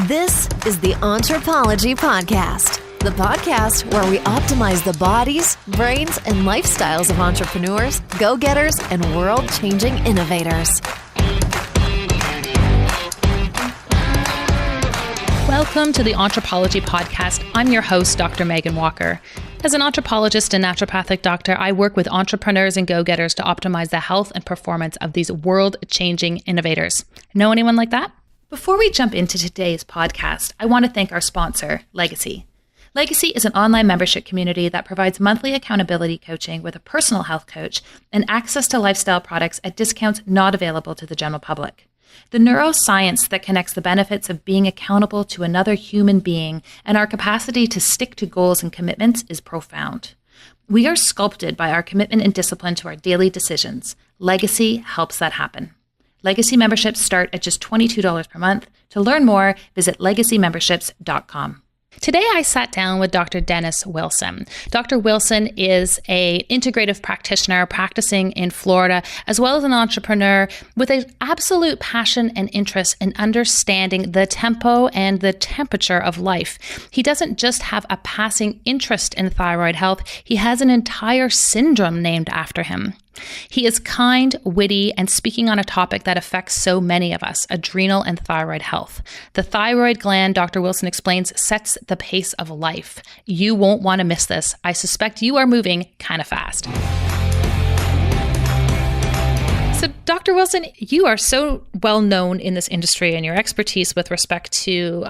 This is the Entrepreneurism Podcast, the podcast where we optimize the bodies, brains, and lifestyles of entrepreneurs, go-getters, and world-changing innovators. Welcome to the Entrepreneurism Podcast. I'm your host, Dr. Megan Walker. As an anthropologist and naturopathic doctor, I work with entrepreneurs and go-getters to optimize the health and performance of these world-changing innovators. Know anyone like that? Before we jump into today's podcast, I want to thank our sponsor, Legacy. Legacy is an online membership community that provides monthly accountability coaching with a personal health coach and access to lifestyle products at discounts not available to the general public. The neuroscience that connects the benefits of being accountable to another human being and our capacity to stick to goals and commitments is profound. We are sculpted by our commitment and discipline to our daily decisions. Legacy helps that happen. Legacy memberships start at just $22 per month. To learn more, visit legacymemberships.com. Today, I sat down with Dr. Denis Wilson. Dr. Wilson is an integrative practitioner practicing in Florida, as well as an entrepreneur with an absolute passion and interest in understanding the tempo and the temperature of life. He doesn't just have a passing interest in thyroid health, he has an entire syndrome named after him. He is kind, witty, and speaking on a topic that affects so many of us, adrenal and thyroid health. The thyroid gland, Dr. Wilson explains, sets the pace of life. You won't want to miss this. I suspect you are moving kind of fast. So, Dr. Wilson, you are so well known in this industry, and your expertise with respect to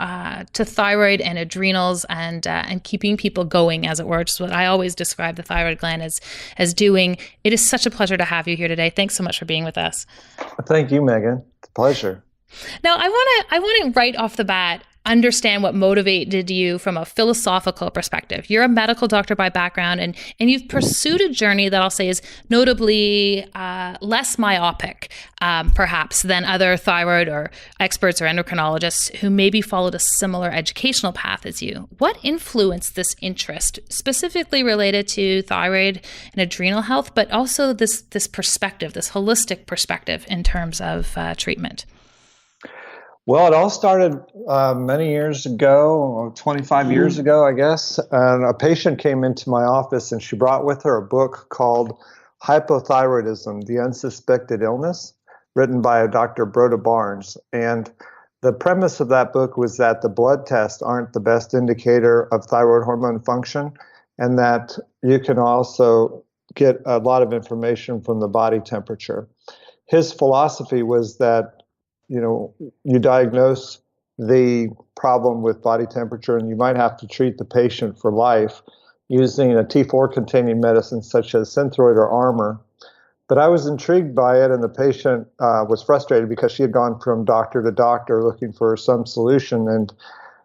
thyroid and adrenals and keeping people going, as it were, which is what I always describe the thyroid gland as doing. It is such a pleasure to have you here today. Thanks so much for being with us. Thank you, Megan. It's a pleasure. Now, I want to right off the bat understand what motivated you from a philosophical perspective. You're a medical doctor by background, and you've pursued a journey that I'll say is notably less myopic, perhaps, than other thyroid or experts or endocrinologists who maybe followed a similar educational path as you. What influenced this interest, specifically related to thyroid and adrenal health, but also this perspective, this holistic perspective in terms of treatment? Well, it all started many years ago, 25 years ago, I guess. And a patient came into my office and she brought with her a book called Hypothyroidism, the Unsuspected Illness, written by Dr. Broda Barnes. And the premise of that book was that the blood tests aren't the best indicator of thyroid hormone function, and that you can also get a lot of information from the body temperature. His philosophy was that you diagnose the problem with body temperature and you might have to treat the patient for life using a T4 containing medicine such as Synthroid or Armor. But I was intrigued by it, and the patient was frustrated because she had gone from doctor to doctor looking for some solution, and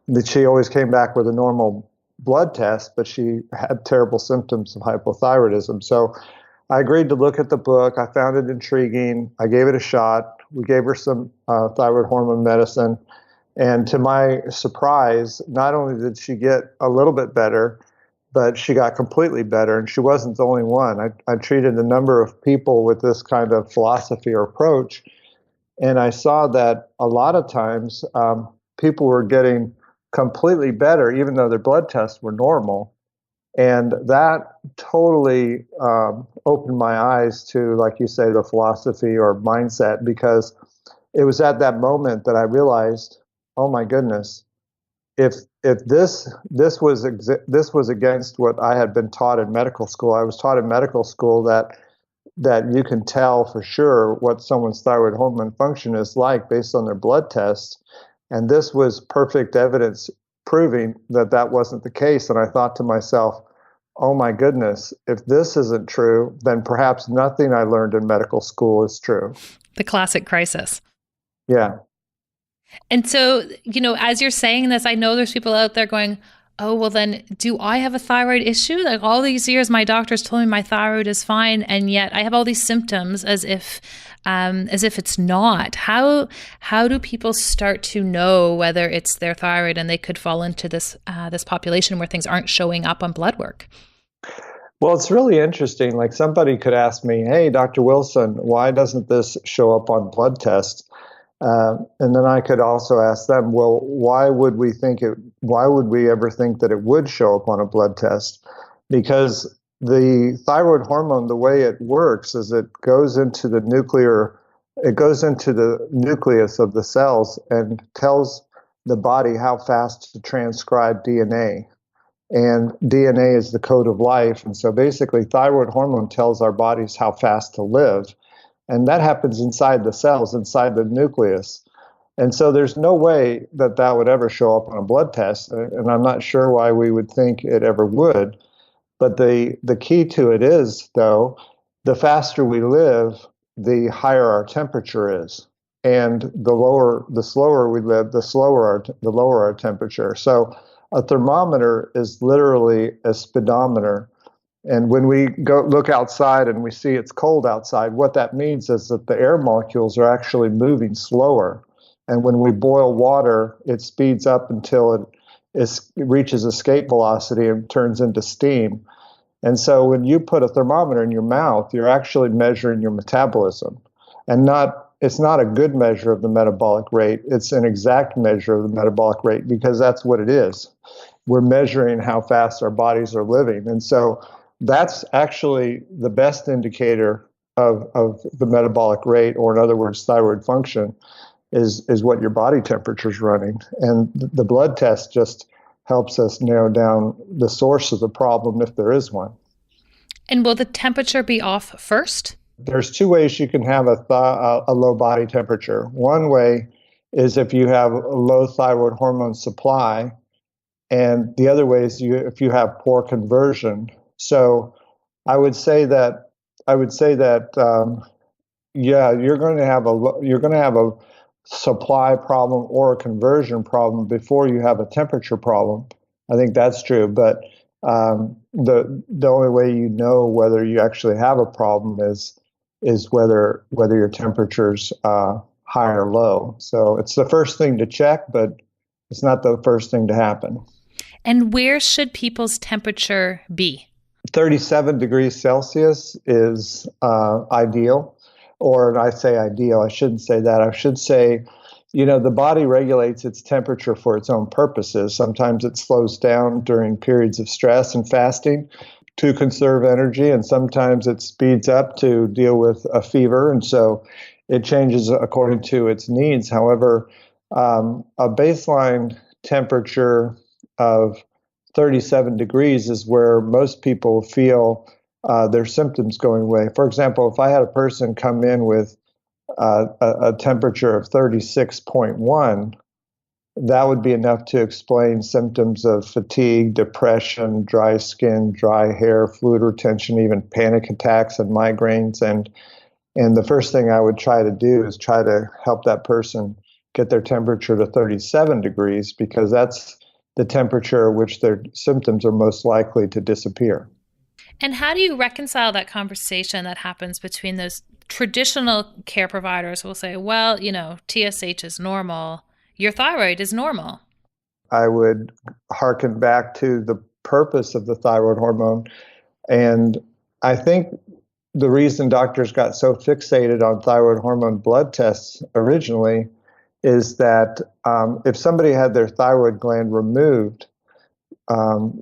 that she always came back with a normal blood test, but she had terrible symptoms of hypothyroidism. So I agreed to look at the book. I found it intriguing. I gave it a shot. We gave her some thyroid hormone medicine. And to my surprise, not only did she get a little bit better, but she got completely better. And she wasn't the only one. I treated a number of people with this kind of philosophy or approach. And I saw that a lot of times people were getting completely better, even though their blood tests were normal. And that totally opened my eyes to, like you say, the philosophy or mindset, because it was at that moment that I realized, oh my goodness, if this was against what I had been taught in medical school. I was taught in medical school that you can tell for sure what someone's thyroid hormone function is like based on their blood tests, and this was perfect evidence proving that wasn't the case. And I thought to myself, oh my goodness, if this isn't true, then perhaps nothing I learned in medical school is true. The classic crisis. Yeah. And so, as you're saying this, I know there's people out there going, oh, well then, do I have a thyroid issue? Like all these years, my doctors told me my thyroid is fine, and yet I have all these symptoms as if it's not. How do people start to know whether it's their thyroid and they could fall into this population where things aren't showing up on blood work? Well, it's really interesting. Like somebody could ask me, hey, Dr. Wilson, why doesn't this show up on blood tests? And then I could also ask them, well, why would we ever think that it would show up on a blood test? Because the thyroid hormone, the way it works is it goes into the nucleus of the cells and tells the body how fast to transcribe DNA. And DNA is the code of life. And so basically, thyroid hormone tells our bodies how fast to live. And that happens inside the cells, inside the nucleus. And so there's no way that that would ever show up on a blood test. And I'm not sure why we would think it ever would. But the key to it is, though, the faster we live, the higher our temperature is. And the slower we live, the lower our temperature. So a thermometer is literally a speedometer. And when we go look outside and we see it's cold outside, what that means is that the air molecules are actually moving slower. And when we boil water, it speeds up until it reaches escape velocity and turns into steam. And so when you put a thermometer in your mouth, you're actually measuring your metabolism. And it's not a good measure of the metabolic rate. It's an exact measure of the metabolic rate because that's what it is. We're measuring how fast our bodies are living. And so that's actually the best indicator of the metabolic rate, or in other words, thyroid function, is what your body temperature is running. And the blood test just helps us narrow down the source of the problem if there is one. And will the temperature be off first? There's two ways you can have a low body temperature. One way is if you have a low thyroid hormone supply, and the other way is if you have poor conversion. So I would say that you're going to have a supply problem or a conversion problem before you have a temperature problem. I think that's true, but the only way you know whether you actually have a problem is whether your temperature's high or low. So it's the first thing to check, but it's not the first thing to happen. And where should people's temperature be? 37 degrees Celsius is ideal. Or I say ideal, I shouldn't say that. I should say, the body regulates its temperature for its own purposes. Sometimes it slows down during periods of stress and fasting to conserve energy, and sometimes it speeds up to deal with a fever, and so it changes according to its needs. However, a baseline temperature of 37 degrees is where most people feel their symptoms going away. For example, if I had a person come in with a temperature of 36.1, that would be enough to explain symptoms of fatigue, depression, dry skin, dry hair, fluid retention, even panic attacks and migraines. And the first thing I would try to do is try to help that person get their temperature to 37 degrees, because that's the temperature at which their symptoms are most likely to disappear. And how do you reconcile that conversation that happens between those traditional care providers who will say, well, TSH is normal, your thyroid is normal? I would hearken back to the purpose of the thyroid hormone. And I think the reason doctors got so fixated on thyroid hormone blood tests originally is that if somebody had their thyroid gland removed,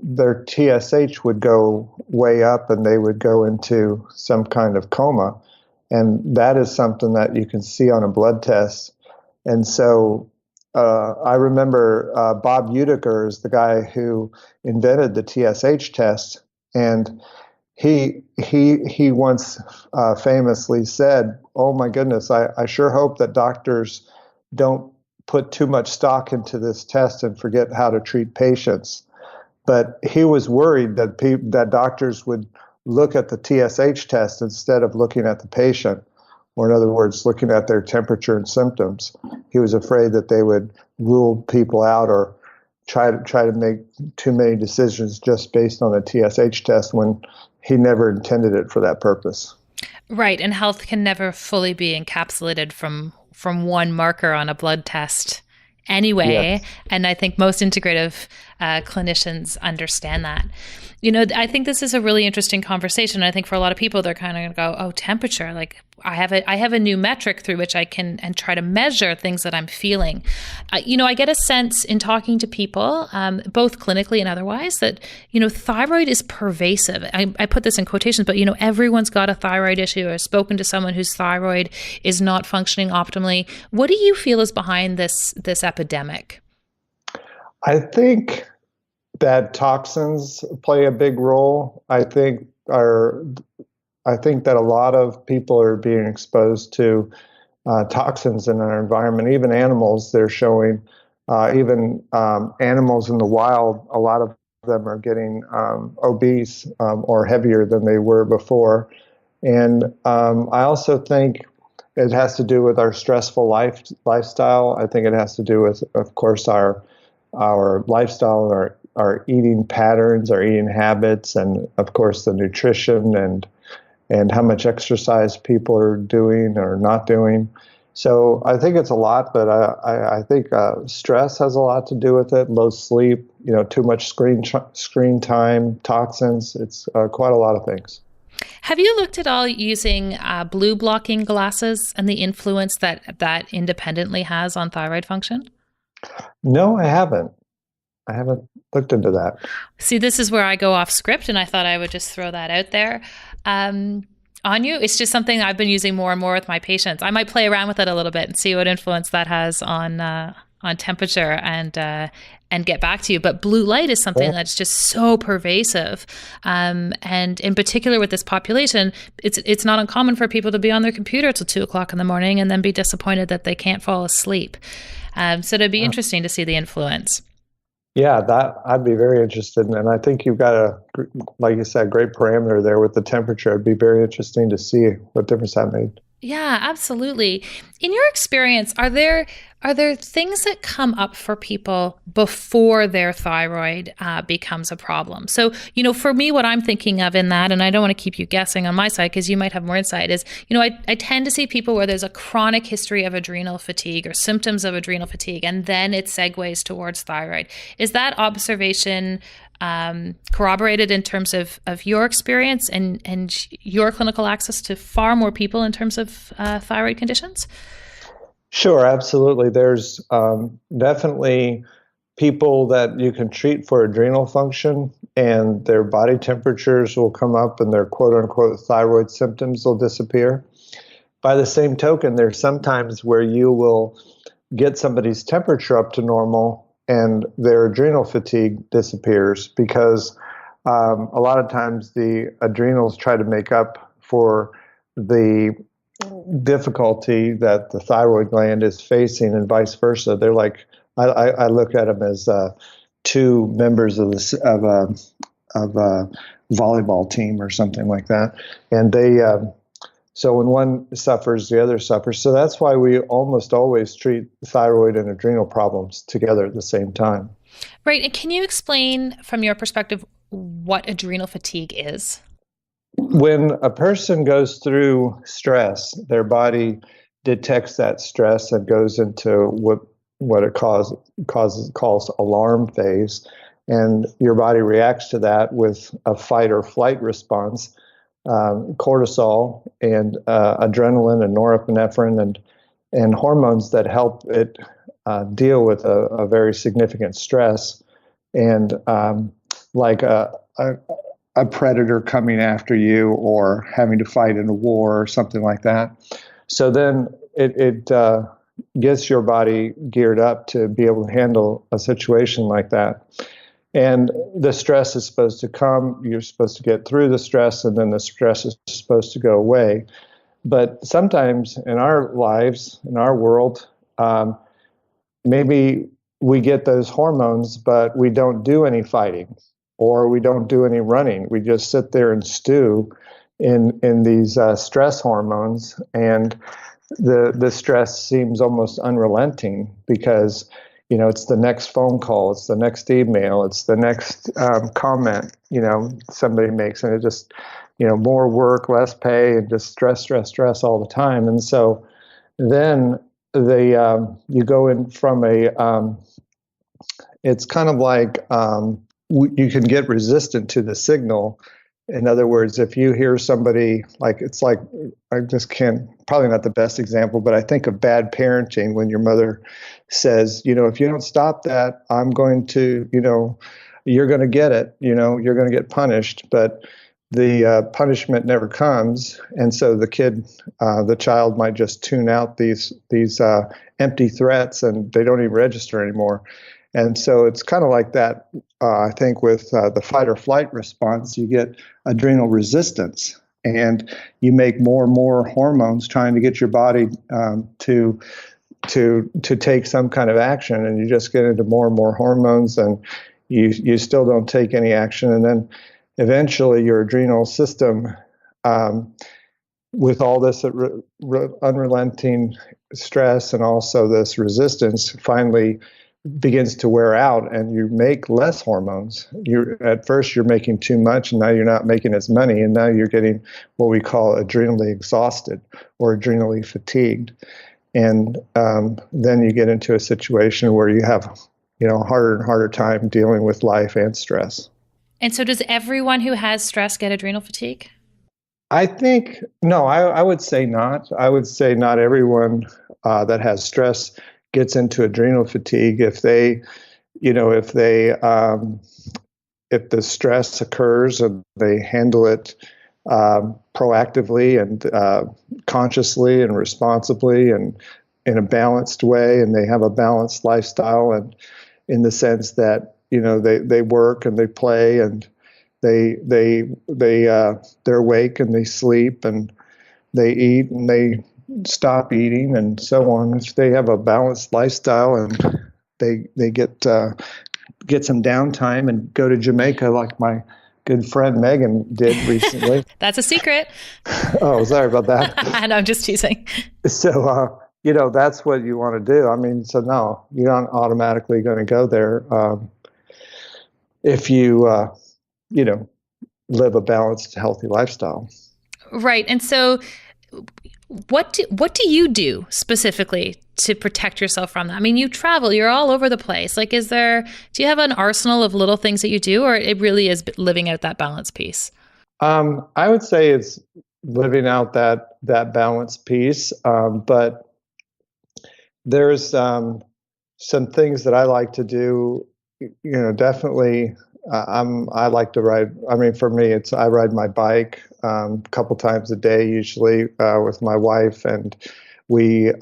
their TSH would go way up and they would go into some kind of coma. And that is something that you can see on a blood test. And so I remember Bob Uedeker is the guy who invented the TSH test. And he once famously said, "Oh my goodness, I sure hope that doctors don't put too much stock into this test and forget how to treat patients." But he was worried that doctors would look at the TSH test instead of looking at the patient, or in other words, looking at their temperature and symptoms. He was afraid that they would rule people out or try to make too many decisions just based on the TSH test when he never intended it for that purpose. Right, and health can never fully be encapsulated from one marker on a blood test anyway. Yes. And I think most integrative clinicians understand that. You know, I think this is a really interesting conversation. I think for a lot of people, they're kind of going to go, "Oh, temperature! Like I have a new metric through which I can and try to measure things that I'm feeling." You know, I get a sense in talking to people, both clinically and otherwise, that thyroid is pervasive. I put this in quotations, but everyone's got a thyroid issue. I've spoken to someone whose thyroid is not functioning optimally. What do you feel is behind this epidemic? I think that toxins play a big role. I think that a lot of people are being exposed to toxins in our environment. Even animals, they're showing, even animals in the wild, a lot of them are getting obese or heavier than they were before. And I also think it has to do with our stressful lifestyle. I think it has to do with, of course, our lifestyle, our eating patterns, our eating habits, and of course the nutrition and how much exercise people are doing or not doing. So I think it's a lot, but I think stress has a lot to do with it. Low sleep, too much screen time, toxins. It's quite a lot of things. Have you looked at all using blue blocking glasses and the influence that independently has on thyroid function? No, I haven't. I haven't looked into that. See, this is where I go off script, and I thought I would just throw that out there on you. It's just something I've been using more and more with my patients. I might play around with it a little bit and see what influence that has on temperature and get back to you. But blue light is something that's just so pervasive. And in particular with this population, it's not uncommon for people to be on their computer till 2:00 in the morning and then be disappointed that they can't fall asleep. So it'd be interesting to see the influence. Yeah, that I'd be very interested in. And I think you've got like you said, great parameter there with the temperature. It'd be very interesting to see what difference that made. Yeah, absolutely. In your experience, are there things that come up for people before their thyroid becomes a problem? So, for me, what I'm thinking of in that, and I don't want to keep you guessing on my side because you might have more insight, is, I tend to see people where there's a chronic history of adrenal fatigue or symptoms of adrenal fatigue, and then it segues towards thyroid. Is that observation corroborated in terms of your experience and your clinical access to far more people in terms of thyroid conditions? Sure, absolutely. There's definitely people that you can treat for adrenal function and their body temperatures will come up and their quote unquote thyroid symptoms will disappear. By the same token, there's sometimes where you will get somebody's temperature up to normal and their adrenal fatigue disappears because a lot of times the adrenals try to make up for the difficulty that the thyroid gland is facing and vice versa. They're like, I look at them as two members of a volleyball team or something like that. And they, so when one suffers, the other suffers. So that's why we almost always treat thyroid and adrenal problems together at the same time. Right. And can you explain from your perspective what adrenal fatigue is? When a person goes through stress, their body detects that stress and goes into what it calls alarm phase, and your body reacts to that with a fight or flight response, cortisol and adrenaline and norepinephrine and hormones that help it deal with a very significant stress, and like a predator coming after you or having to fight in a war or something like that. So then it gets your body geared up to be able to handle a situation like that. And the stress is supposed to come, you're supposed to get through the stress, and then the stress is supposed to go away. But sometimes in our lives, in our world, maybe we get those hormones, but we don't do any fighting. Or we don't do any running. We just sit there and stew in these stress hormones, and the stress seems almost unrelenting because it's the next phone call, it's the next email, it's the next comment somebody makes, and it just more work, less pay, and just stress all the time. And so then you go in from a it's kind of like you can get resistant to the signal. In other words, if you hear somebody, it's like, I just can't, probably not the best example, but I think of bad parenting when your mother says, if you don't stop that, I'm going to, you're going to get it, you're going to get punished, but the punishment never comes. And so the child might just tune out these empty threats, and they don't even register anymore. And so it's kind of like that, I think, with the fight or flight response. You get adrenal resistance, and you make more and more hormones trying to get your body to take some kind of action, and you just get into more and more hormones, and you still don't take any action. And then eventually your adrenal system, with all this unrelenting stress and also this resistance, finally begins to wear out, and you make less hormones. At first you're making too much, and now you're not making as many, and now you're getting what we call adrenally exhausted or adrenally fatigued. And then you get into a situation where you have harder and harder time dealing with life and stress. And so does everyone who has stress get adrenal fatigue? I think, no, I would say not. I would say not everyone that has stress gets into adrenal fatigue. If the stress occurs and they handle it proactively and consciously and responsibly and in a balanced way, and they have a balanced lifestyle, and in the sense that they work and they play and they're awake and they sleep and they eat and they stop eating and so on. If they have a balanced lifestyle and they get some downtime and go to Jamaica like my good friend Megan did recently. That's a secret. Oh, sorry about that. And I'm just teasing. So, that's what you want to do. I mean, so no, you're not automatically going to go there if you, live a balanced, healthy lifestyle. Right. And so what do you do specifically to protect yourself from that? I mean, you travel, you're all over the place. Like, do you have an arsenal of little things that you do, or it really is living out that balance piece? I would say it's living out that balance piece. But there's some things that I like to do, definitely. I like to ride. I mean, for me, I ride my bike a couple times a day, usually with my wife, and we.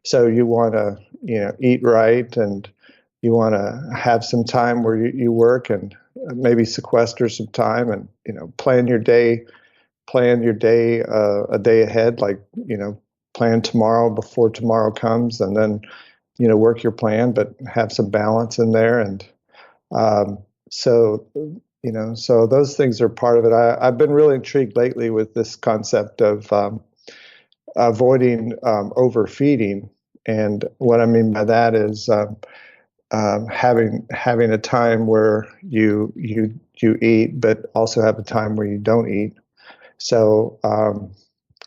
So you want to, eat right, and you want to have some time where you work and maybe sequester some time, and plan your day a day ahead, like plan tomorrow before tomorrow comes, and then work your plan, but have some balance in there. And so those things are part of it. I've been really intrigued lately with this concept of avoiding overfeeding. And what I mean by that is having a time where you eat, but also have a time where you don't eat. So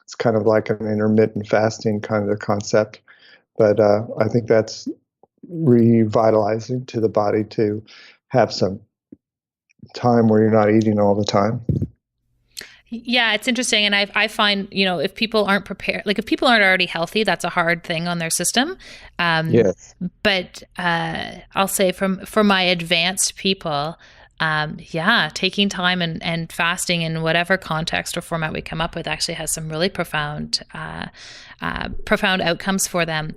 it's kind of like an intermittent fasting kind of concept. But I think that's revitalizing to the body to have some time where you're not eating all the time. Yeah, it's interesting. And I find, if people aren't prepared, like if people aren't already healthy, that's a hard thing on their system. Yes. But I'll say for my advanced people, taking time and fasting in whatever context or format we come up with actually has some really profound outcomes for them.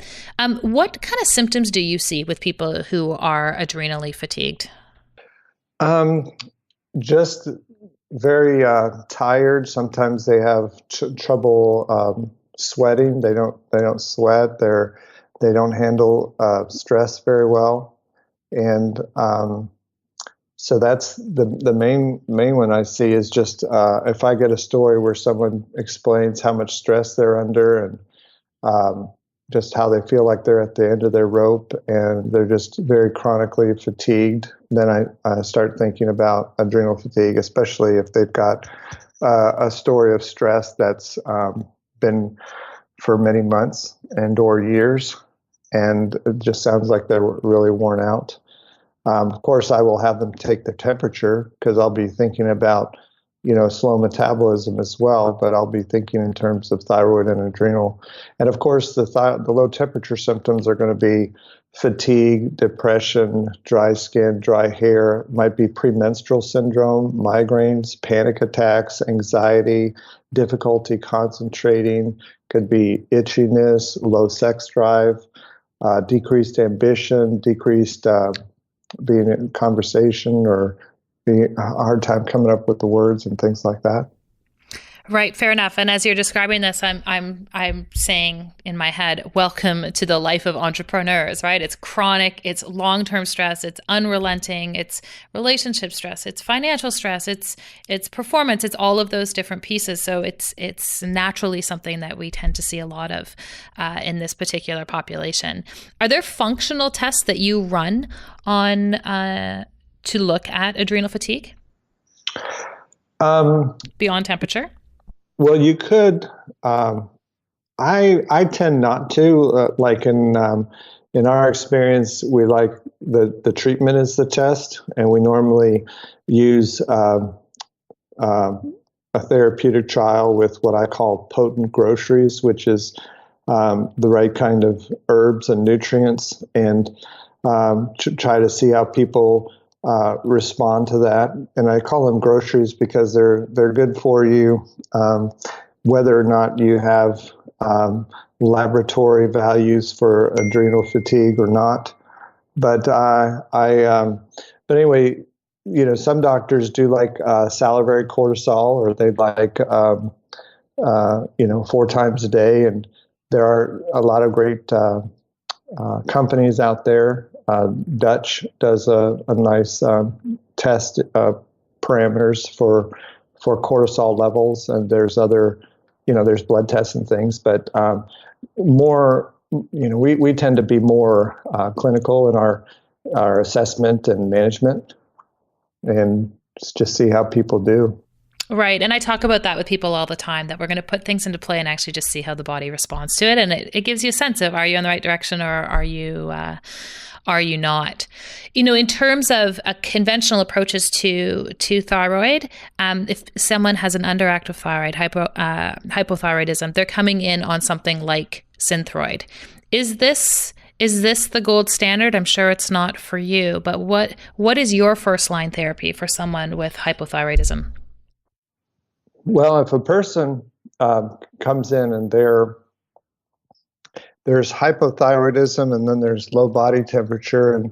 What kind of symptoms do you see with people who are adrenally fatigued? Just very tired. Sometimes they have trouble sweating. They don't sweat. They don't handle stress very well, and so that's the main one I see is just if I get a story where someone explains how much stress they're under and just how they feel like they're at the end of their rope and they're just very chronically fatigued, then I start thinking about adrenal fatigue, especially if they've got a story of stress that's been for many months and or years. and it just sounds like they're really worn out. Of course, I will have them take their temperature because I'll be thinking about, slow metabolism as well, but I'll be thinking in terms of thyroid and adrenal. And of course, the low temperature symptoms are going to be fatigue, depression, dry skin, dry hair, might be premenstrual syndrome, migraines, panic attacks, anxiety, difficulty concentrating, could be itchiness, low sex drive, decreased ambition, decreased being in conversation, or being a hard time coming up with the words and things like that. Right, fair enough. And as you're describing this, I'm saying in my head, welcome to the life of entrepreneurs, right? It's chronic, it's long-term stress, it's unrelenting, it's relationship stress, it's financial stress, it's performance, it's all of those different pieces. So it's naturally something that we tend to see a lot of in this particular population. Are there functional tests that you run on to look at adrenal fatigue beyond temperature? Well, you could. I tend not to. Like in our experience, we like the treatment is the test, and we normally use a therapeutic trial with what I call potent groceries, which is the right kind of herbs and nutrients, and try to see how people respond to that. And I call them groceries because they're good for you, whether or not you have laboratory values for adrenal fatigue or not. But but anyway, some doctors do like salivary cortisol, or they like 4 times a day, and there are a lot of great companies out there. Dutch does a nice test parameters for cortisol levels, and there's other, there's blood tests and things, but more, we tend to be more clinical in our assessment and management, and just see how people do. Right. And I talk about that with people all the time, that we're going to put things into play and actually just see how the body responds to it. And it gives you a sense of, are you in the right direction, or are you not? In terms of conventional approaches to thyroid, if someone has an underactive thyroid, hypothyroidism, they're coming in on something like Synthroid. Is this the gold standard? I'm sure it's not for you, but what is your first line therapy for someone with hypothyroidism? Well, if a person comes in and there's hypothyroidism, and then there's low body temperature, and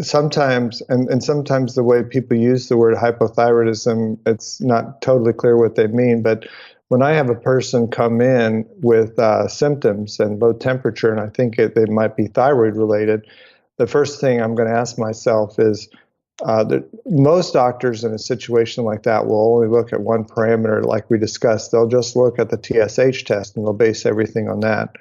sometimes the way people use the word hypothyroidism, it's not totally clear what they mean. But when I have a person come in with symptoms and low temperature, and I think they might be thyroid related, the first thing I'm going to ask myself is, most doctors in a situation like that will only look at one parameter, like we discussed. They'll just look at the TSH test, and they'll base everything on that.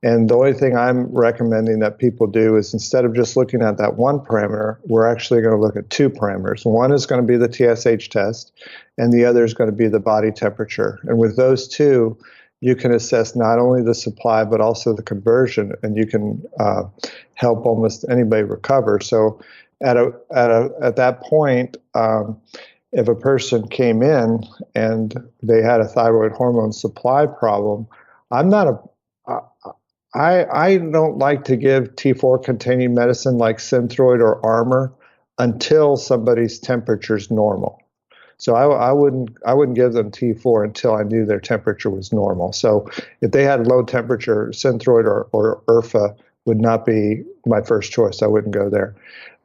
And the only thing I'm recommending that people do is, instead of just looking at that one parameter, we're actually going to look at 2 parameters. One is going to be the TSH test, and the other is going to be the body temperature. And with those 2, you can assess not only the supply, but also the conversion, and you can help almost anybody recover. So at that point, if a person came in and they had a thyroid hormone supply problem, I don't like to give T4 containing medicine like Synthroid or Armor until somebody's temperature is normal. So I wouldn't give them T4 until I knew their temperature was normal. So if they had low temperature, Synthroid or IRFA would not be my first choice. I wouldn't go there.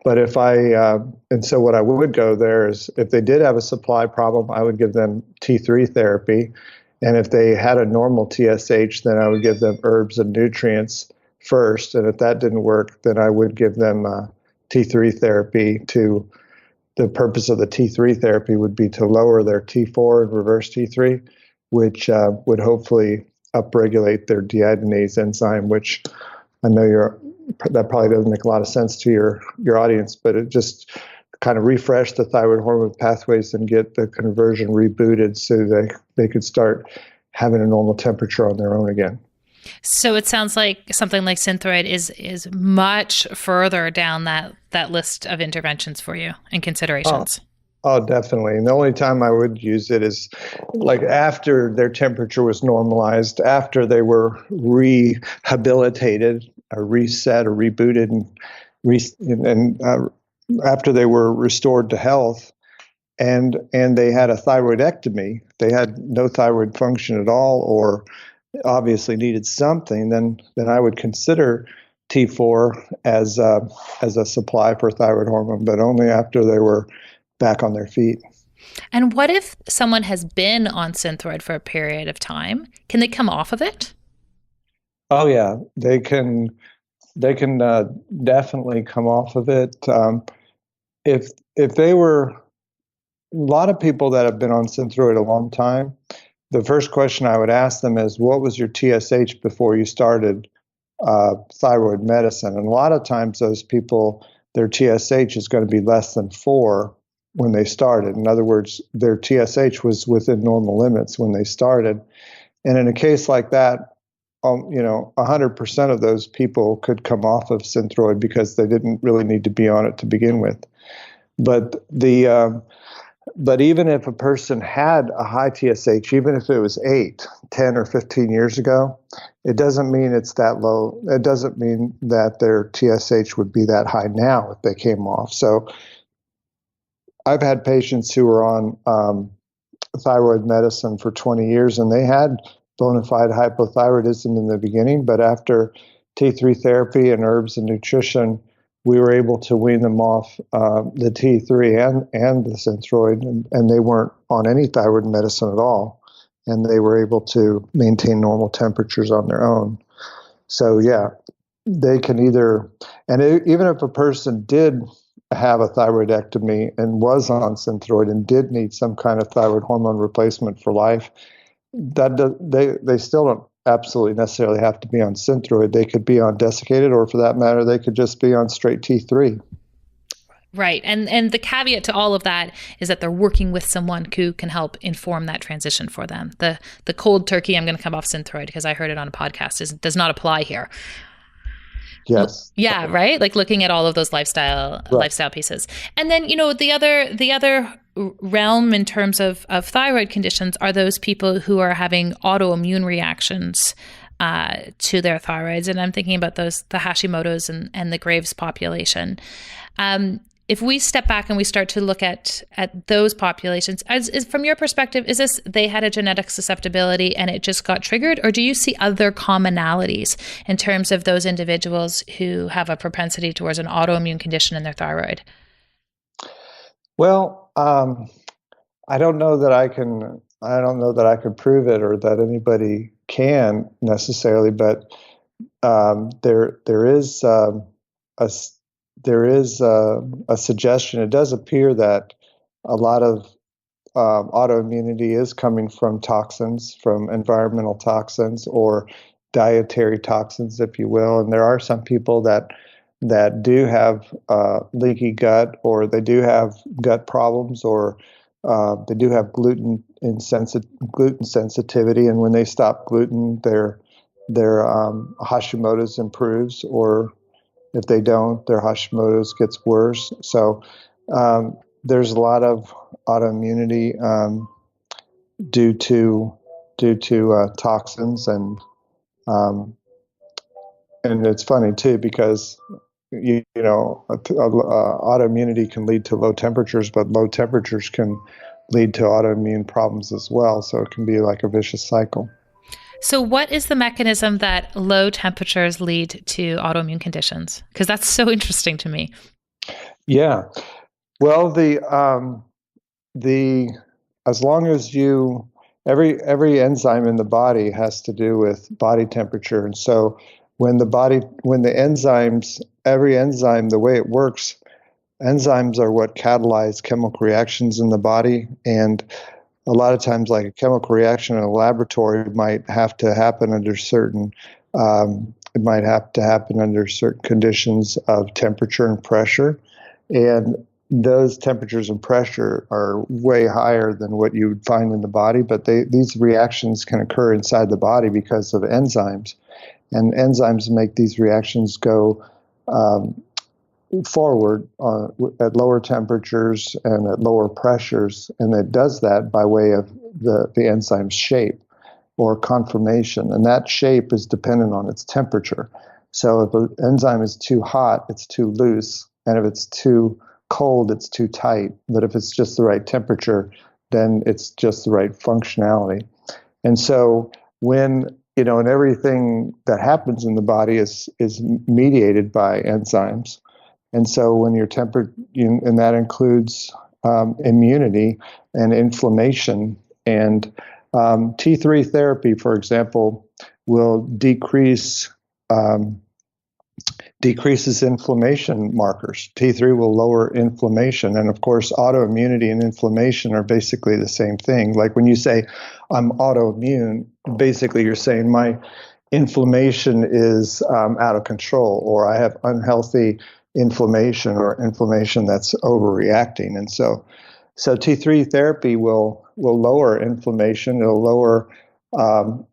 But and so what I would go there is, if they did have a supply problem, I would give them T3 therapy. And if they had a normal TSH, then I would give them herbs and nutrients first. And if that didn't work, then I would give them T3 therapy. The purpose of the T3 therapy would be to lower their T4 and reverse T3, which would hopefully upregulate their deiodinase enzyme, which I know that probably doesn't make a lot of sense to your audience, but it just kind of refresh the thyroid hormone pathways and get the conversion rebooted so they could start having a normal temperature on their own again. So it sounds like something like Synthroid is much further down that list of interventions for you and considerations. Oh, definitely. And the only time I would use it is like after their temperature was normalized, after they were rehabilitated or reset or rebooted and after they were restored to health and they had a thyroidectomy, they had no thyroid function at all or obviously needed something, then I would consider T4 as a supply for thyroid hormone, but only after they were back on their feet. And what if someone has been on Synthroid for a period of time? Can they come off of it? Oh yeah, they can definitely come off of it. If they were, a lot of people that have been on Synthroid a long time, the first question I would ask them is, what was your TSH before you started thyroid medicine? And a lot of times those people, their TSH is going to be less than 4 when they started. In other words, their TSH was within normal limits when they started. And in a case like that, 100% of those people could come off of Synthroid because they didn't really need to be on it to begin with. But even if a person had a high TSH, even if it was 8, 10, or 15 years ago, it doesn't mean it's that low. It doesn't mean that their TSH would be that high now if they came off. So I've had patients who were on thyroid medicine for 20 years, and they had bona fide hypothyroidism in the beginning, but after T3 therapy and herbs and nutrition, we were able to wean them off the T3 and the Synthroid, and they weren't on any thyroid medicine at all, and they were able to maintain normal temperatures on their own. So yeah, they can either, and even if a person did have a thyroidectomy and was on Synthroid and did need some kind of thyroid hormone replacement for life, they still don't absolutely necessarily have to be on Synthroid. They could be on desiccated, or for that matter, they could just be on straight T3. Right. And the caveat to all of that is that they're working with someone who can help inform that transition for them. The cold turkey, I'm going to come off Synthroid because I heard it on a podcast, does not apply here. Yes. Yeah, right? Like looking at all of those lifestyle pieces. And then, the other realm in terms of thyroid conditions are those people who are having autoimmune reactions to their thyroids. And I'm thinking about the Hashimoto's and the Graves population. If we step back and we start to look at those populations, is from your perspective, is this they had a genetic susceptibility and it just got triggered? Or do you see other commonalities in terms of those individuals who have a propensity towards an autoimmune condition in their thyroid? Well, I don't know that I can prove it or that anybody can necessarily, but there is a suggestion. It does appear that a lot of autoimmunity is coming from toxins, from environmental toxins or dietary toxins, if you will. And there are some people that do have leaky gut, or they do have gut problems, or they do have gluten sensitivity. And when they stop gluten, their Hashimoto's improves, or if they don't, their Hashimoto's gets worse. So there's a lot of autoimmunity due to toxins, and it's funny too because autoimmunity can lead to low temperatures, but low temperatures can lead to autoimmune problems as well. So it can be like a vicious cycle. So what is the mechanism that low temperatures lead to autoimmune conditions? Because that's so interesting to me. Yeah. Well, as long as every enzyme in the body has to do with body temperature. And so when the enzymes, every enzyme, the way it works, enzymes are what catalyze chemical reactions in the body. And a lot of times, like a chemical reaction in a laboratory might have to happen under certain conditions of temperature and pressure. And those temperatures and pressure are way higher than what you would find in the body, but these reactions can occur inside the body because of enzymes. And enzymes make these reactions go forward at lower temperatures and at lower pressures, and it does that by way of the enzyme's shape or conformation, and that shape is dependent on its temperature. So if an enzyme is too hot, it's too loose, and if it's too cold, it's too tight. But if it's just the right temperature, then it's just the right functionality. And so when and everything that happens in the body is mediated by enzymes. And so when you're tempered, and that includes immunity and inflammation, and T3 therapy, for example, will decreases inflammation markers. T3 will lower inflammation. And of course, autoimmunity and inflammation are basically the same thing. Like when you say, I'm autoimmune, basically you're saying my inflammation is out of control, or I have unhealthy inflammation or inflammation that's overreacting. And so T3 therapy will lower inflammation. It'll lower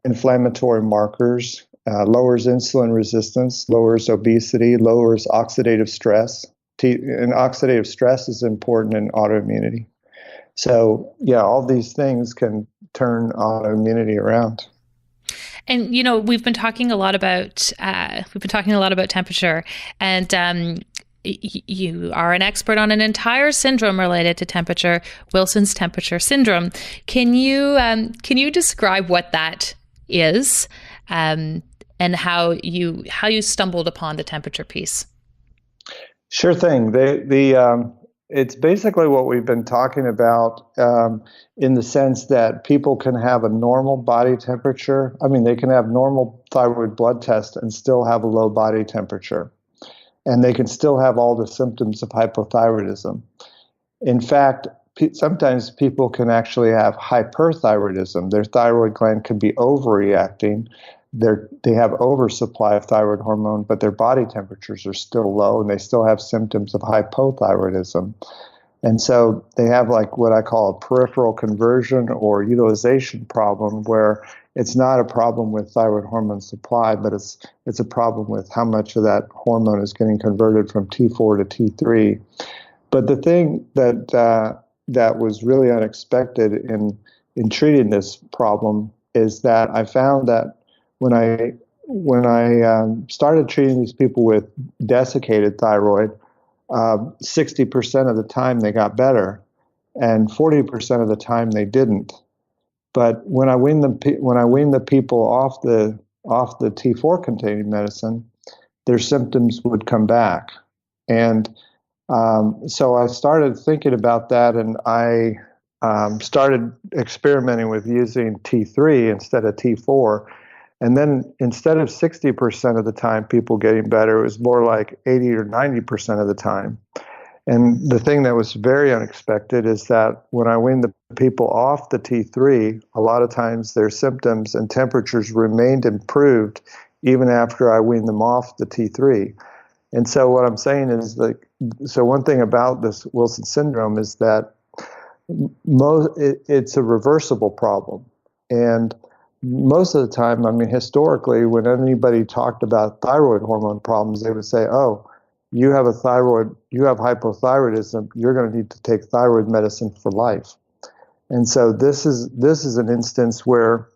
inflammatory markers, lowers insulin resistance, lowers obesity, lowers oxidative stress. And oxidative stress is important in autoimmunity. So yeah, all these things can turn autoimmunity around. And we've been talking a lot about temperature, and you are an expert on an entire syndrome related to temperature, Wilson's temperature syndrome. Can you describe what that is, and how you stumbled upon the temperature piece? Sure thing. It's basically what we've been talking about, in the sense that people can have a normal body temperature. I mean, they can have normal thyroid blood test and still have a low body temperature. And they can still have all the symptoms of hypothyroidism. In fact, sometimes people can actually have hyperthyroidism. Their thyroid gland could be overreacting. They have oversupply of thyroid hormone, but their body temperatures are still low, and they still have symptoms of hypothyroidism. And so they have like what I call a peripheral conversion or utilization problem, where it's not a problem with thyroid hormone supply, but it's a problem with how much of that hormone is getting converted from T4 to T3. But the thing that was really unexpected in treating this problem is that I found that when I started treating these people with desiccated thyroid, 60% of the time they got better, and 40% of the time they didn't. But when I weaned the people off the T4 containing medicine, their symptoms would come back, and so I started thinking about that, and I started experimenting with using T3 instead of T4. And then instead of 60% of the time people getting better, it was more like 80 or 90% of the time. And the thing that was very unexpected is that when I weaned the people off the T3, a lot of times their symptoms and temperatures remained improved even after I weaned them off the T3. And so what I'm saying is, so one thing about this Wilson syndrome is that it's a reversible problem. And most of the time, I mean, historically, when anybody talked about thyroid hormone problems, they would say, oh, you have hypothyroidism, you're going to need to take thyroid medicine for life. And so this is an instance where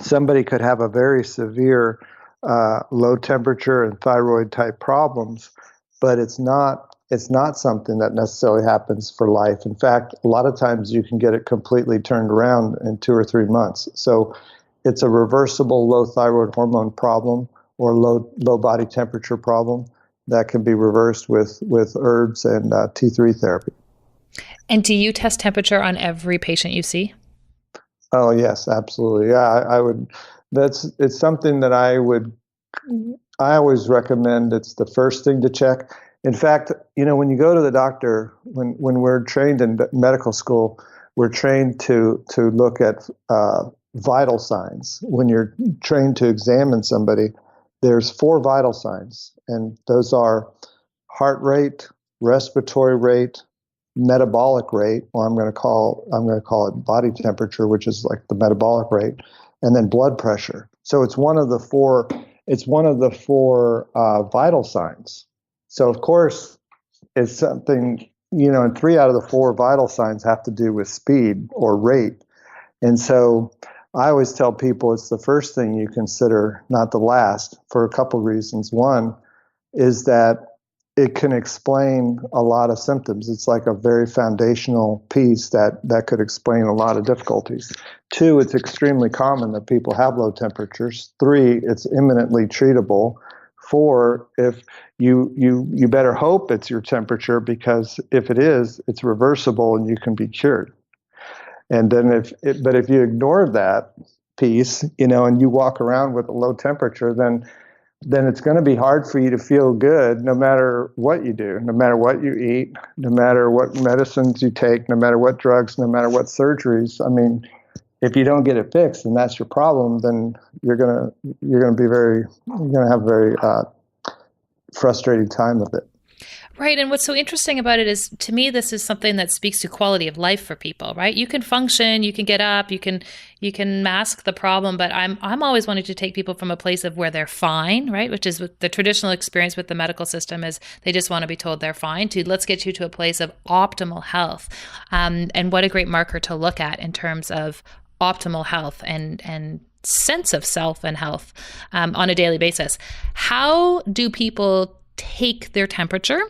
somebody could have a very severe low temperature and thyroid type problems, but it's not something that necessarily happens for life. In fact, a lot of times you can get it completely turned around in 2 or 3 months. So it's a reversible low thyroid hormone problem or low body temperature problem that can be reversed with herbs and T3 therapy. And do you test temperature on every patient you see? Oh yes, absolutely. Yeah, I would. It's something that I always recommend. It's the first thing to check. In fact, when you go to the doctor, when we're trained in medical school, we're trained to look at vital signs. When you're trained to examine somebody, there's 4 vital signs, and those are heart rate, respiratory rate, metabolic rate, or I'm going to call it body temperature, which is like the metabolic rate, and then blood pressure. So it's one of the four. It's one of the four vital signs. So of course, it's something, and 3 out of the 4 vital signs have to do with speed or rate. And so I always tell people it's the first thing you consider, not the last, for a couple of reasons. One is that it can explain a lot of symptoms. It's like a very foundational piece that could explain a lot of difficulties. 2, it's extremely common that people have low temperatures. 3, it's imminently treatable. 4, if you better hope it's your temperature, because if it is, it's reversible and you can be cured. And then if you ignore that piece, and you walk around with a low temperature, then it's going to be hard for you to feel good no matter what you do, no matter what you eat, no matter what medicines you take, no matter what drugs, no matter what surgeries. I mean, if you don't get it fixed and that's your problem, then you're going to have a very frustrating time with it. Right. And what's so interesting about it is, to me, this is something that speaks to quality of life for people, right? You can function, you can get up, you can mask the problem, but I'm always wanting to take people from a place of where they're fine, right? Which is the traditional experience with the medical system is they just want to be told they're fine, to let's get you to a place of optimal health. And what a great marker to look at in terms of optimal health and sense of self and health on a daily basis. How do people take their temperature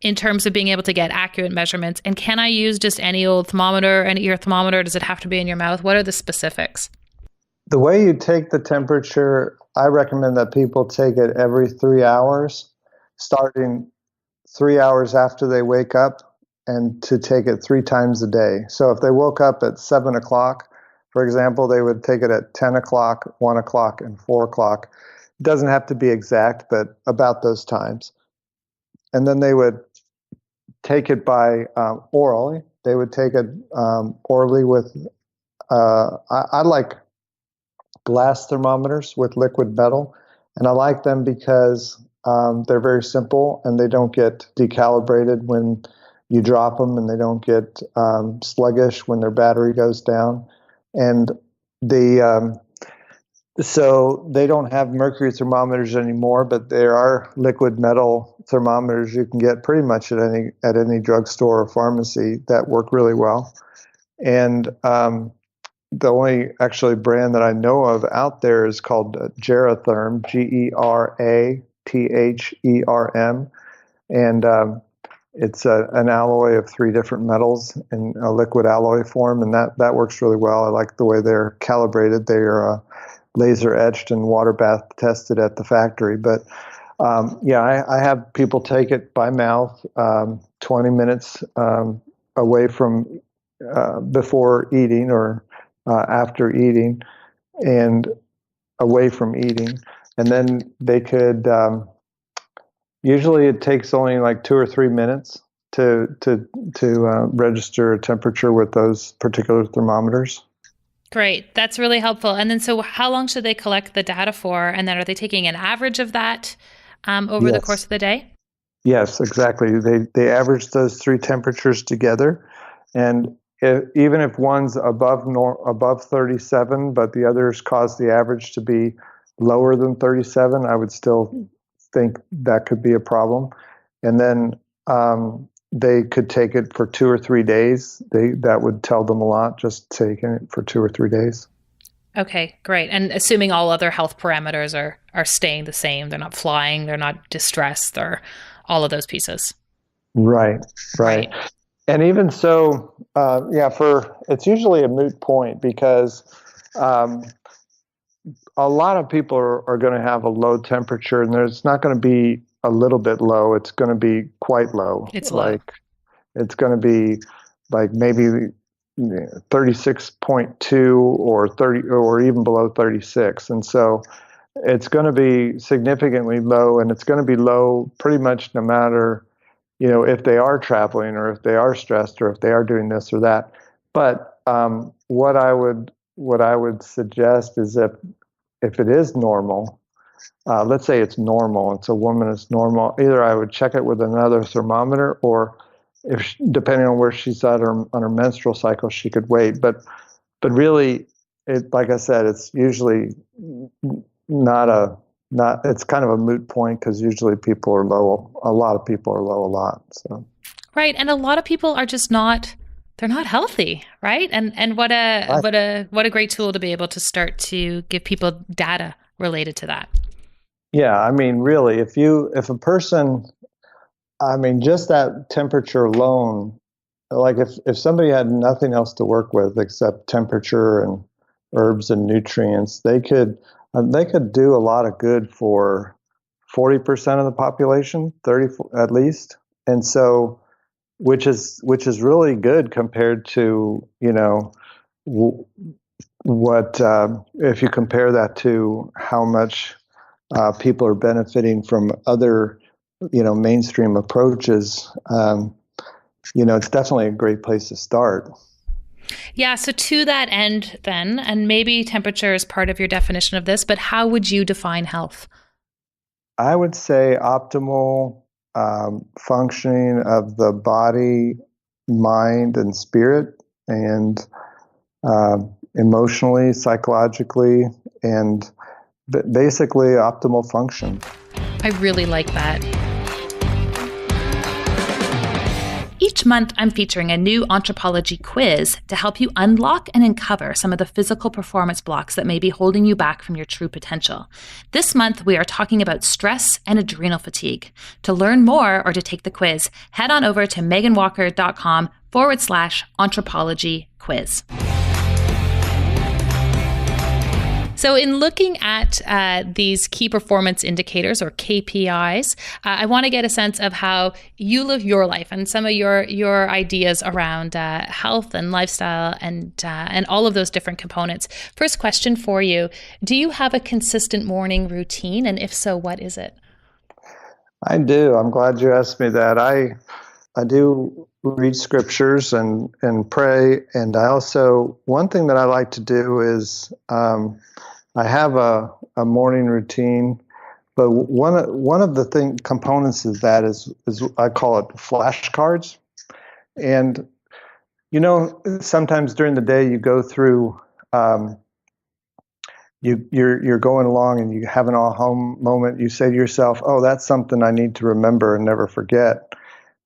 in terms of being able to get accurate measurements? And can I use just any old thermometer, any ear thermometer? Does it have to be in your mouth? What are the specifics? The way you take the temperature, I recommend that people take it every 3 hours, starting 3 hours after they wake up, and to take it 3 times a day. So if they woke up at 7 o'clock, for example, they would take it at 10 o'clock, 1 o'clock, and 4 o'clock. It doesn't have to be exact, but about those times. And then they would take it by orally. They would take it orally with, I like glass thermometers with liquid metal. And I like them because they're very simple and they don't get decalibrated when you drop them, and they don't get sluggish when their battery goes down. And so they don't have mercury thermometers anymore, but there are liquid metal thermometers you can get pretty much at any drugstore or pharmacy that work really well. And the only actually brand that I know of out there is called Geratherm, Geratherm, and it's an alloy of 3 different metals in a liquid alloy form, and that works really well. I like the way they're calibrated. They're laser etched and water bath tested at the factory. But I have people take it by mouth 20 minutes away from before eating or after eating, and away from eating. And then they could, usually it takes only like 2 or 3 minutes to register a temperature with those particular thermometers. Great. That's really helpful. And then, so how long should they collect the data for? And then are they taking an average of that over the course of the day? Yes, exactly. They average those 3 temperatures together. And even if one's above 37, but the others cause the average to be lower than 37, I would still think that could be a problem. And then they could take it for 2 or 3 days. That would tell them a lot, just taking it for 2 or 3 days. Okay, great. And assuming all other health parameters are staying the same, they're not flying, they're not distressed, or all of those pieces. Right. And even so, it's usually a moot point, because a lot of people are going to have a low temperature, and it's not going to be a little bit low. It's going to be quite low. It's low. It's going to be like maybe 36.2 or 30, or even below 36. And so it's going to be significantly low, and it's going to be low pretty much no matter, if they are traveling or if they are stressed or if they are doing this or that. But what I would suggest is if it is normal, let's say it's normal, it's a woman, it's normal, either I would check it with another thermometer, or depending on where she's at on her menstrual cycle, she could wait. But really, like I said, it's usually it's kind of a moot point because usually people are low. A lot of people are low a lot. So. Right. And a lot of people are just they're not healthy. Right. And what a great tool to be able to start to give people data related to that. Yeah. I mean, really, if a person, just that temperature alone, like if somebody had nothing else to work with except temperature and herbs and nutrients, they could do a lot of good for 40% of the population, 30 at least. And so, which is really good compared to, what if you compare that to how much people are benefiting from other, mainstream approaches. It's definitely a great place to start. Yeah. So to that end then, and maybe temperature is part of your definition of this, but how would you define health? I would say optimal functioning of the body, mind, and spirit, and emotionally, psychologically, and basically optimal function. I really like that. Each month, I'm featuring a new Anthropology quiz to help you unlock and uncover some of the physical performance blocks that may be holding you back from your true potential. This month, we are talking about stress and adrenal fatigue. To learn more or to take the quiz, head on over to meganwalker.com/anthropology quiz. So in looking at these key performance indicators or KPIs, I want to get a sense of how you live your life and some of your ideas around health and lifestyle and all of those different components. First question for you, do you have a consistent morning routine? And if so, what is it? I do. I'm glad you asked me that. I do read scriptures and pray. And I also, one thing that I like to do is I have a morning routine, but one of the components of that is I call it flashcards. And sometimes during the day you go through, you're going along and you have an aha moment. You say to yourself, "Oh, that's something I need to remember and never forget."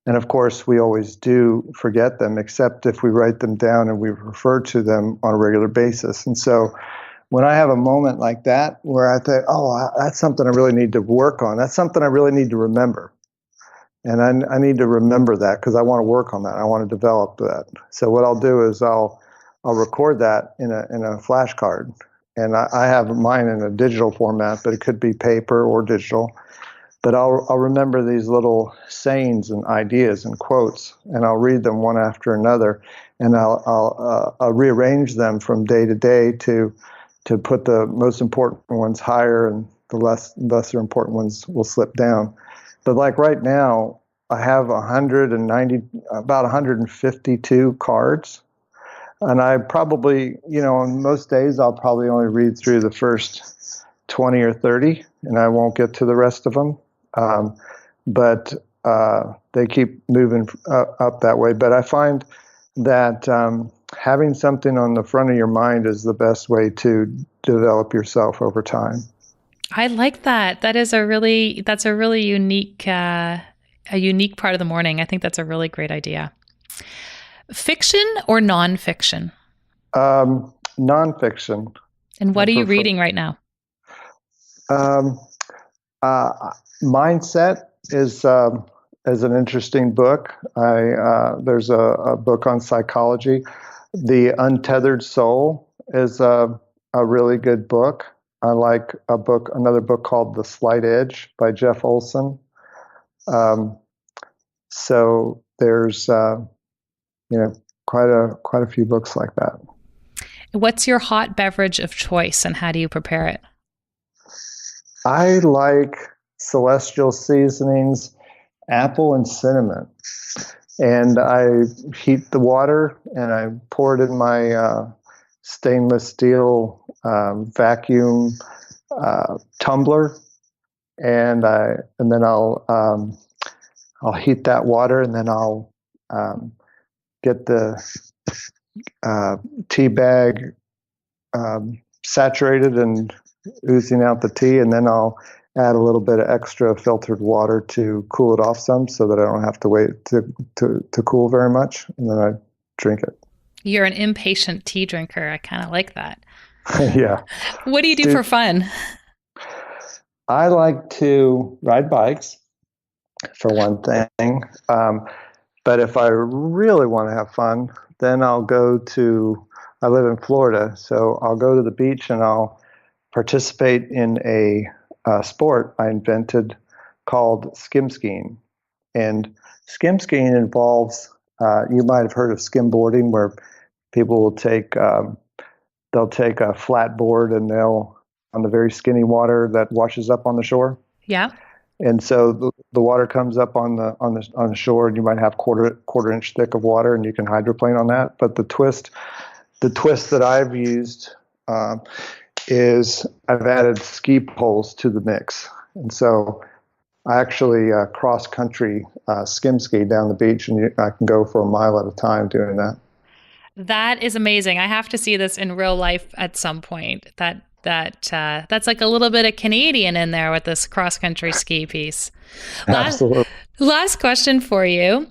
And of course, we always do forget them, except if we write them down and we refer to them on a regular basis. And so when I have a moment like that where I think, "Oh, that's something I really need to work on. That's something I really need to remember." And I need to remember that because I want to work on that. I want to develop that. So what I'll do is I'll record that in a flashcard. And I have mine in a digital format, but it could be paper or digital. But I'll remember these little sayings and ideas and quotes, and I'll read them one after another, and I'll rearrange them from day to day to put the most important ones higher, and the lesser important ones will slip down. But like right now, I have about 152 cards, and I probably, on most days I'll probably only read through the first 20 or 30, and I won't get to the rest of them. But they keep moving up that way. But I find that having something on the front of your mind is the best way to develop yourself over time. I like that. That's a really unique, a unique part of the morning. I think that's a really great idea. Fiction or nonfiction? Nonfiction. And what are you reading right now? Mindset is an interesting book. There's a book on psychology. The Untethered Soul is a really good book. I like another book called The Slight Edge by Jeff Olson. So there's quite a few books like that. What's your hot beverage of choice, and how do you prepare it? I like celestial seasonings, apple and cinnamon. And I heat the water and I pour it in my stainless steel vacuum tumbler, and then I'll heat that water, and then I'll get the tea bag saturated and oozing out the tea, and then I'll add a little bit of extra filtered water to cool it off some, so that I don't have to wait to cool very much, and then I drink it. You're an impatient tea drinker. I kind of like that. Yeah. What do you do for fun? I like to ride bikes, for one thing. But if I really want to have fun, then I live in Florida, so I'll go to the beach and I'll participate in a sport I invented called skim skiing. And skim skiing involves, you might have heard of skimboarding, where people will they'll take a flat board and they'll, on the very skinny water that washes up on the shore. Yeah. And so the water comes up on the shore, and you might have quarter inch thick of water, and you can hydroplane on that. But the twist that I've used is I've added ski poles to the mix, and so I actually cross country skim ski down the beach, and I can go for a mile at a time doing that. That is amazing. I have to see this in real life at some point. That's like a little bit of Canadian in there with this cross-country ski piece. Absolutely. Last question for you.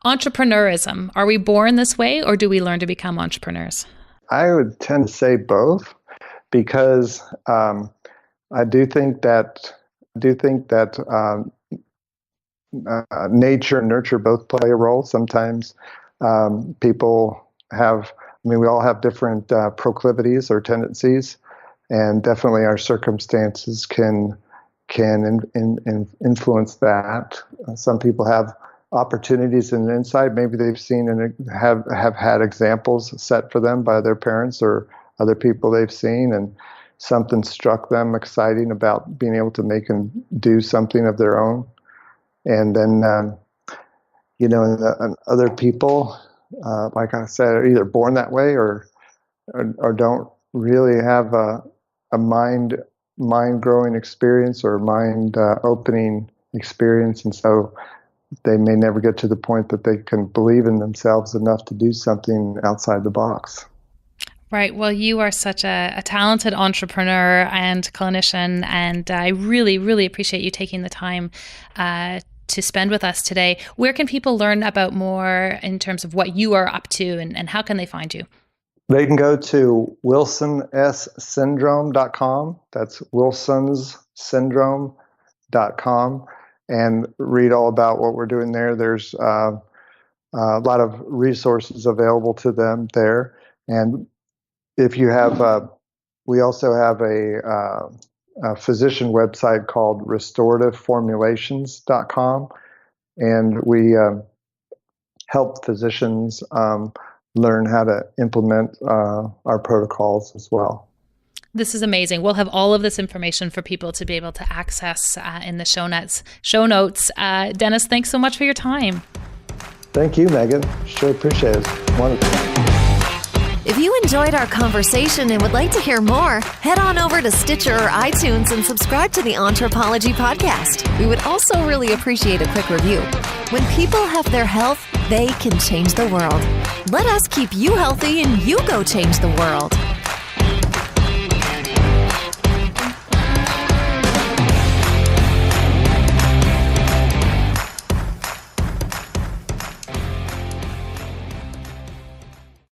Entrepreneurism. Are we born this way, or do we learn to become entrepreneurs? I would tend to say both, because I do think that nature and nurture both play a role. Sometimes people we all have different proclivities or tendencies. And definitely our circumstances can influence that. Some people have opportunities and insight. Maybe they've seen and have had examples set for them by their parents or other people they've seen, and something struck them exciting about being able to make and do something of their own. And then, and other people, like I said, are either born that way or don't really have a mind growing experience or mind opening experience, and so they may never get to the point that they can believe in themselves enough to do something outside the box. Right. Well, you are such a talented entrepreneur and clinician, and I really, really appreciate you taking the time to spend with us today. Where can people learn about more in terms of what you are up to, and how can they find you? They can go to wilsonssyndrome.com. That's wilsonssyndrome.com, and read all about what we're doing there. There's a lot of resources available to them there. And if you have, we also have a physician website called restorativeformulations.com, and we help physicians learn how to implement our protocols as well. This is amazing. We'll have all of this information for people to be able to access in the show notes. Denis, thanks so much for your time. Thank you, Megan. Sure appreciate it. Wonderful. If you enjoyed our conversation and would like to hear more, head on over to Stitcher or iTunes and subscribe to the Entrepreneurism podcast. We would also really appreciate a quick review. When people have their health, they can change the world. Let us keep you healthy and you go change the world.